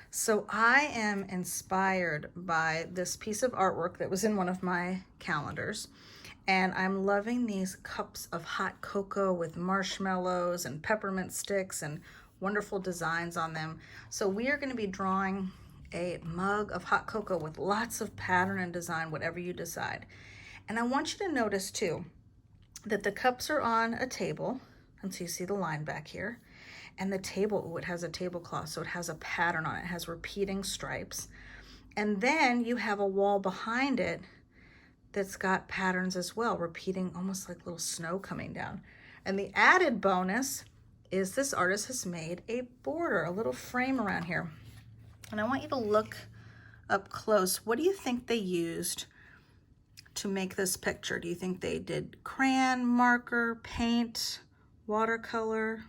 So I am inspired by this piece of artwork that was in one of my calendars. And I'm loving these cups of hot cocoa with marshmallows and peppermint sticks and wonderful designs on them. So we are going to be drawing a mug of hot cocoa with lots of pattern and design, whatever you decide. And I want you to notice too that the cups are on a table. And so you see the line back here. And the table, oh, it has a tablecloth, so it has a pattern on it. It has repeating stripes. And then you have a wall behind it that's got patterns as well, repeating almost like little snow coming down. And the added bonus is this artist has made a border, a little frame around here. And I want you to look up close. What do you think they used to make this picture? Do you think they did crayon, marker, paint, watercolor?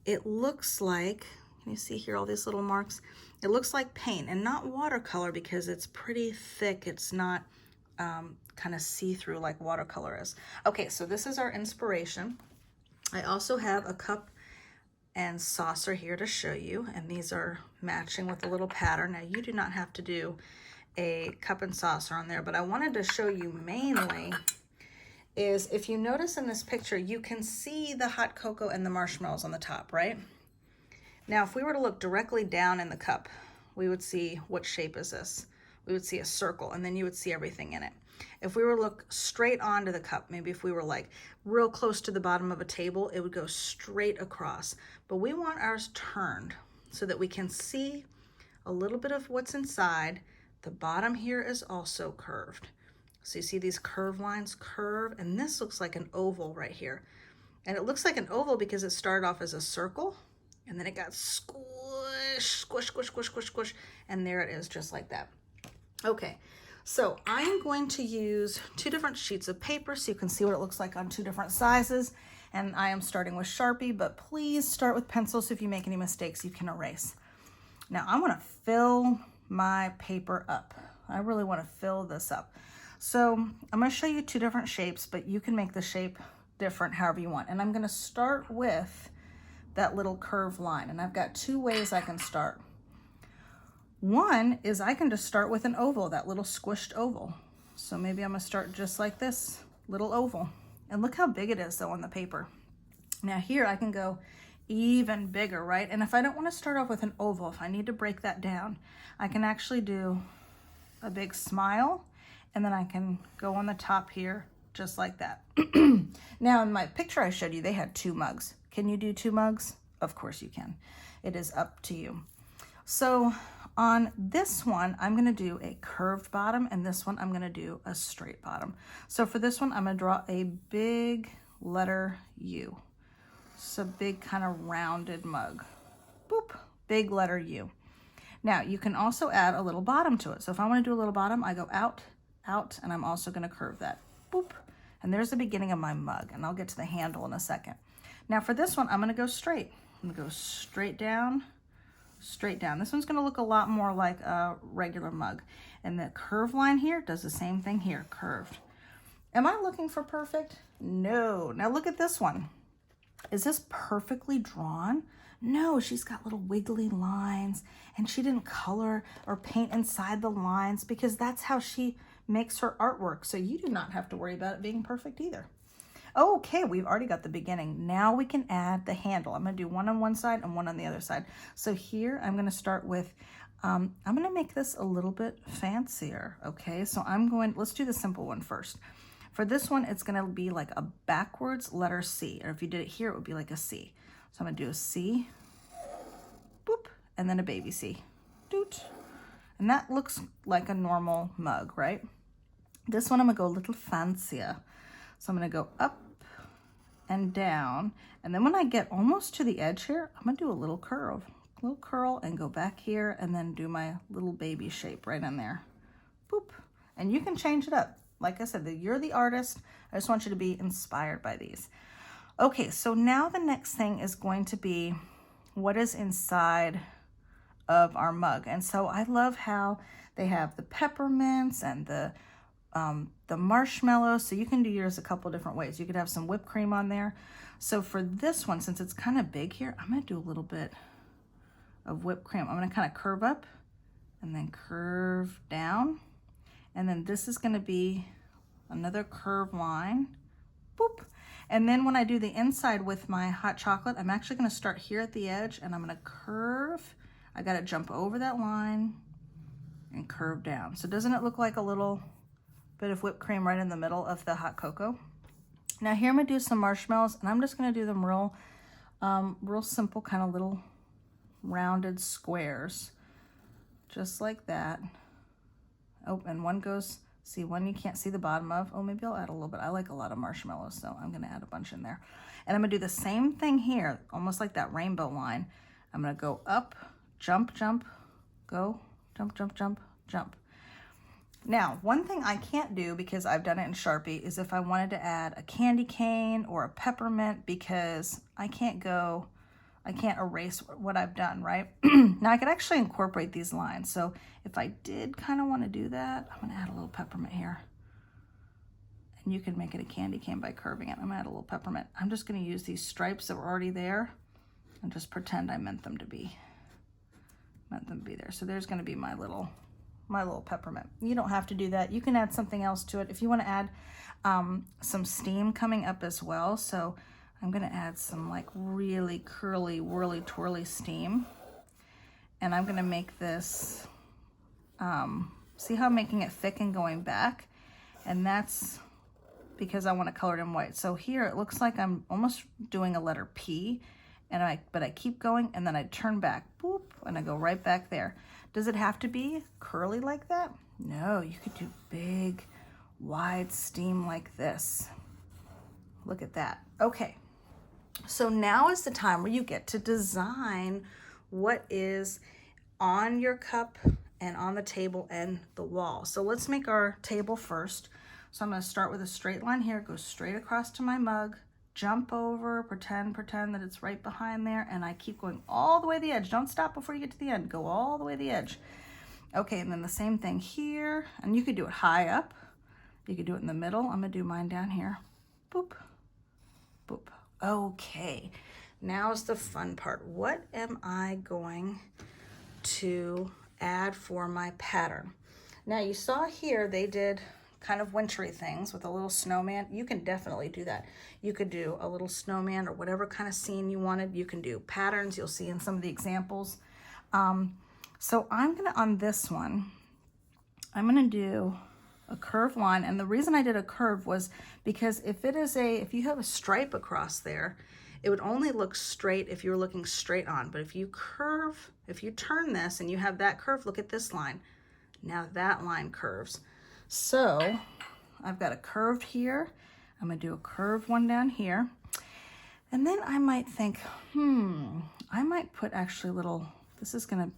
It looks like, can you see here all these little marks? It looks like paint and not watercolor because it's pretty thick. It's not kind of see-through like watercolor is. Okay, so this is our inspiration. I also have a cup and saucer here to show you, and these are matching with a little pattern. Now you do not have to do a cup and saucer on there, but I wanted to show you mainly is if you notice in this picture, you can see the hot cocoa and the marshmallows on the top, right? Now, if we were to look directly down in the cup, we would see what shape is this? We would see a circle, and then you would see everything in it. If we were to look straight onto the cup, maybe if we were like real close to the bottom of a table, it would go straight across. But we want ours turned so that we can see a little bit of what's inside. The bottom here is also curved. So you see these curved lines curve, and this looks like an oval right here. And it looks like an oval because it started off as a circle, and then it got squish, squish, squish, squish, squish, squish, and there it is just like that. Okay, so I am going to use 2 different sheets of paper so you can see what it looks like on 2 different sizes. And I am starting with Sharpie, but please start with pencil so if you make any mistakes, you can erase. Now I want to fill my paper up. I really want to fill this up. So I'm going to show you 2 different shapes, but you can make the shape different however you want. And I'm going to start with that little curved line. And I've got 2 ways I can start. One is I can just start with an oval, that little squished oval. So maybe I'm going to start just like this little oval. And look how big it is though on the paper. Now here I can go even bigger, right? And if I don't want to start off with an oval, if I need to break that down, I can actually do a big smile. And then I can go on the top here just like that. Now in my picture I showed you, they had 2 mugs. Can you do 2 mugs? Of course you can. It is up to you. So on this one, I'm going to do a curved bottom, and this one I'm going to do a straight bottom. So for this one, I'm going to draw a big letter U. It's a big kind of rounded mug. Boop, big letter U. Now you can also add a little bottom to it. So if I want to do a little bottom, I go out, and I'm also going to curve that. Boop. And there's the beginning of my mug, and I'll get to the handle in a second. Now for this one, I'm going to go straight. I'm going to go straight down, straight down. This one's going to look a lot more like a regular mug. And the curved line here does the same thing here, curved. Am I looking for perfect? No. Now look at this one. Is this perfectly drawn? No, she's got little wiggly lines, and she didn't color or paint inside the lines because that's how she makes her artwork. So you do not have to worry about it being perfect either. Okay, we've already got the beginning. Now we can add the handle. I'm going to do one on one side and one on the other side. So here I'm going to start with, I'm going to make this a little bit fancier. Okay, so let's do the simple one first. For this one, it's going to be like a backwards letter C. Or if you did it here, it would be like a C. So I'm going to do a C, boop, and then a baby C, doot. And that looks like a normal mug, right? This one I'm going to go a little fancier. So I'm going to go up and down. And then when I get almost to the edge here, I'm going to do a little curl and go back here and then do my little baby shape right in there. Boop. And you can change it up. Like I said, you're the artist. I just want you to be inspired by these. Okay, so now the next thing is going to be what is inside of our mug. And so I love how they have the peppermints and the marshmallows. So you can do yours a couple different ways. You could have some whipped cream on there. So for this one, since it's kind of big here, I'm going to do a little bit of whipped cream. I'm gonna kind of curve up and then curve down. And then this is gonna be another curved line, boop. And then when I do the inside with my hot chocolate, I'm actually gonna start here at the edge and I'm gonna curve. I gotta jump over that line and curve down. So doesn't it look like a little bit of whipped cream right in the middle of the hot cocoa? Now here I'm gonna do some marshmallows, and I'm just gonna do them real simple, kind of little rounded squares, just like that. Oh, and one goes, see, one you can't see the bottom of. Oh, maybe I'll add a little bit. I like a lot of marshmallows, so I'm gonna add a bunch in there. And I'm gonna do the same thing here, almost like that rainbow line. I'm gonna go up, jump, jump, go, jump, jump, jump, jump. Now, one thing I can't do, because I've done it in Sharpie, is if I wanted to add a candy cane or a peppermint, because I can't erase what I've done, right? Now I could actually incorporate these lines. So if I did kind of want to do that, I'm gonna add a little peppermint here. And you can make it a candy cane by curving it. I'm gonna add a little peppermint. I'm just gonna use these stripes that were already there and just pretend I meant them to be there. So there's gonna be my little peppermint. You don't have to do that. You can add something else to it if you want to add some steam coming up as well. So I'm going to add some like really curly, whirly, twirly steam. And I'm going to make this, see how I'm making it thick and going back? And that's because I want to color it in white. So here it looks like I'm almost doing a letter P, but I keep going and then I turn back, boop, and I go right back there. Does it have to be curly like that? No, you could do big, wide steam like this. Look at that. Okay, so now is the time where you get to design what is on your cup and on the table and the wall. So let's make our table first. So I'm gonna start with a straight line here, go straight across to my mug, jump over, pretend that it's right behind there, and I keep going all the way to the edge. Don't stop before you get to the end. Go all the way to the edge. Okay, and then the same thing here, and you could do it high up. You could do it in the middle. I'm gonna do mine down here. Boop, boop. Okay, now is the fun part. What am I going to add for my pattern? Now you saw here they did kind of wintry things with a little snowman. You can definitely do that. You could do a little snowman or whatever kind of scene you wanted. You can do patterns. You'll see in some of the examples. So I'm gonna, on this one, I'm gonna do a curved line. And the reason I did a curve was because if you have a stripe across there, it would only look straight if you were looking straight on. But if you turn this and you have that curve, look at this line. Now that line curves. So I've got a curved here. I'm gonna do a curved one down here. And then I might think, I might put actually this is gonna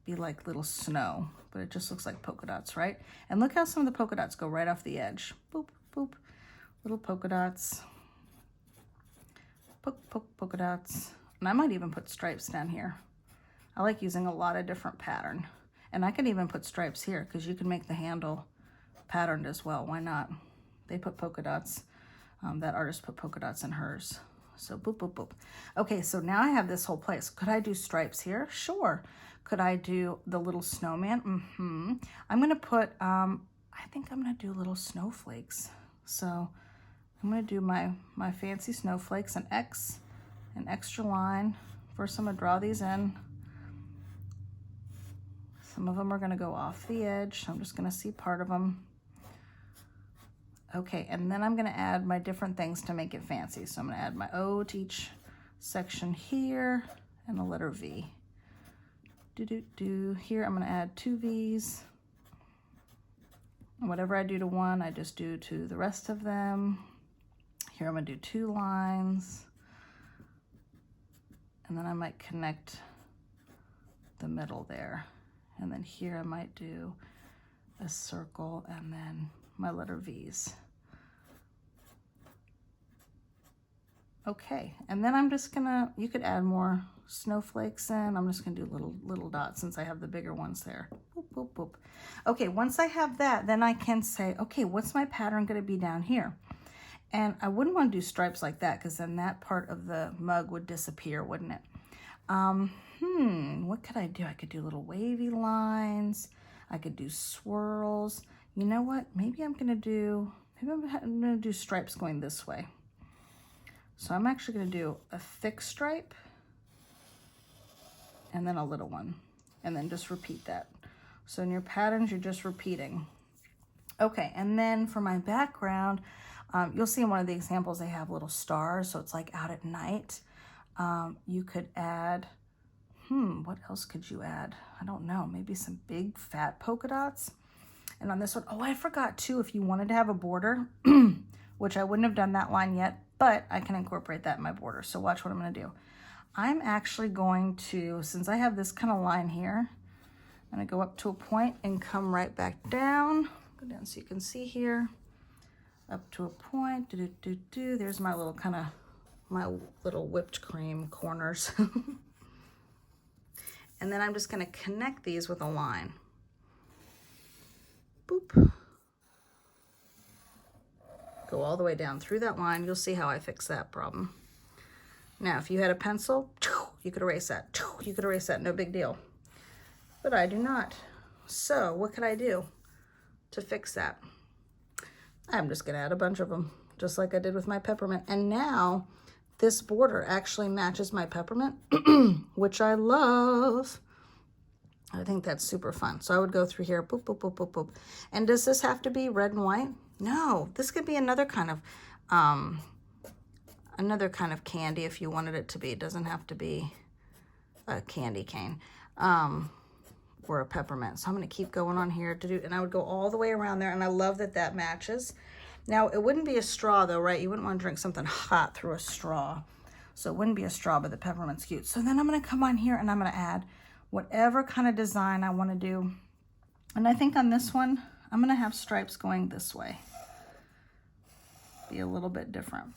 be like little snow, but it just looks like polka dots, right? And look how some of the polka dots go right off the edge. Boop, boop, little polka dots. Poke, poke, polka dots. And I might even put stripes down here. I like using a lot of different pattern. And I can even put stripes here because you can make the handle patterned as well. Why not? They put polka dots. That artist put polka dots in hers. So boop, boop, boop. Okay, so now I have this whole place. Could I do stripes here? Sure. Could I do the little snowman? I'm gonna put, I think I'm gonna do little snowflakes. So I'm gonna do my fancy snowflakes, an extra line. First I'm gonna draw these in. Some of them are gonna go off the edge. I'm just gonna see part of them. Okay, and then I'm gonna add my different things to make it fancy. So I'm gonna add my O to each section here and the letter V. Here I'm gonna add 2 V's. And whatever I do to one, I just do to the rest of them. Here I'm gonna do 2 lines. And then I might connect the middle there. And then here I might do a circle and then my letter V's. Okay, and then I'm just gonna, you could add more snowflakes in. I'm just gonna do little dots since I have the bigger ones there. Boop, boop, boop. Okay, once I have that, then I can say, okay, what's my pattern gonna be down here? And I wouldn't want to do stripes like that because then that part of the mug would disappear, wouldn't it? what could I do? I could do little wavy lines. I could do swirls. You know what? Maybe I'm gonna do stripes going this way. So I'm actually gonna do a thick stripe and then a little one, and then just repeat that. So in your patterns, you're just repeating. Okay, and then for my background, you'll see in one of the examples they have little stars, so it's like out at night. You could add, what else could you add? I don't know, maybe some big fat polka dots. And on this one, oh, I forgot too, if you wanted to have a border, which I wouldn't have done that line yet, but I can incorporate that in my border. So watch what I'm gonna do. I'm actually going to, since I have this kind of line here, I'm gonna go up to a point and come right back down. Go down so you can see here, up to a point, There's my little my little whipped cream corners. And then I'm just gonna connect these with a line. Boop. Go all the way down through that line. You'll see how I fix that problem. Now, if you had a pencil, you could erase that. You could erase that, no big deal. But I do not. So what could I do to fix that? I'm just gonna add a bunch of them, just like I did with my peppermint. And now this border actually matches my peppermint, which I love. I think that's super fun. So I would go through here, boop, boop, boop, boop, boop. And does this have to be red and white? No, this could be another kind of candy if you wanted it to be. It doesn't have to be a candy cane or a peppermint. So I'm gonna keep going on here and I would go all the way around there, and I love that that matches. Now, it wouldn't be a straw though, right? You wouldn't want to drink something hot through a straw. So it wouldn't be a straw, but the peppermint's cute. So then I'm gonna come on here and I'm gonna add whatever kind of design I want to do. And I think on this one, I'm gonna have stripes going this way. Be a little bit different.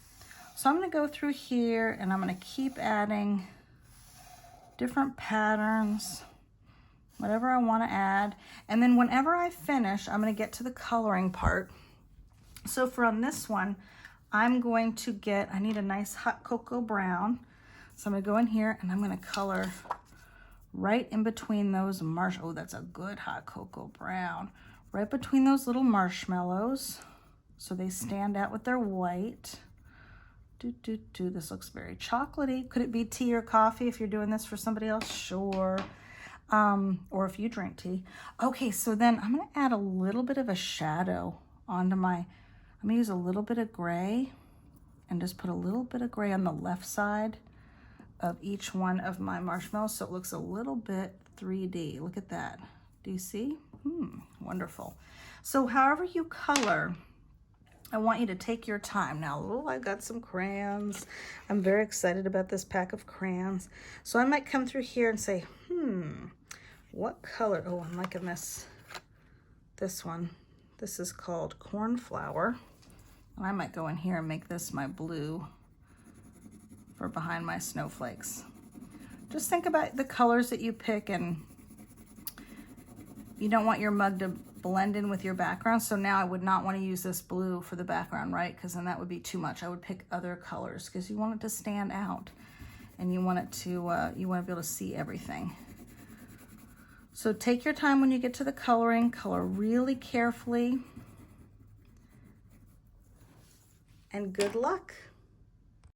So I'm gonna go through here and I'm gonna keep adding different patterns, whatever I want to add. And then whenever I finish, I'm gonna get to the coloring part. So for on this one, I'm going to I need a nice hot cocoa brown. So I'm gonna go in here and I'm gonna color right in between those oh, that's a good hot cocoa brown. Right between those little marshmallows, so they stand out with their white. This looks very chocolatey. Could it be tea or coffee if you're doing this for somebody else? Sure. Or if you drink tea. Okay, so then I'm gonna add a little bit of a shadow onto I'm gonna use a little bit of gray and just put a little bit of gray on the left side of each one of my marshmallows, so it looks a little bit 3D. Look at that. Do you see? Wonderful. So however you color, I want you to take your time. Now, I got some crayons. I'm very excited about this pack of crayons. So I might come through here and say, what color? Oh, I'm liking this one. This is called Cornflower. And I might go in here and make this my blue for behind my snowflakes. Just think about the colors that you pick, and you don't want your mug to blend in with your background. So now I would not want to use this blue for the background, right? Because then that would be too much. I would pick other colors because you want it to stand out and you want it to, you want to be able to see everything. So take your time when you get to the coloring, color really carefully, and good luck.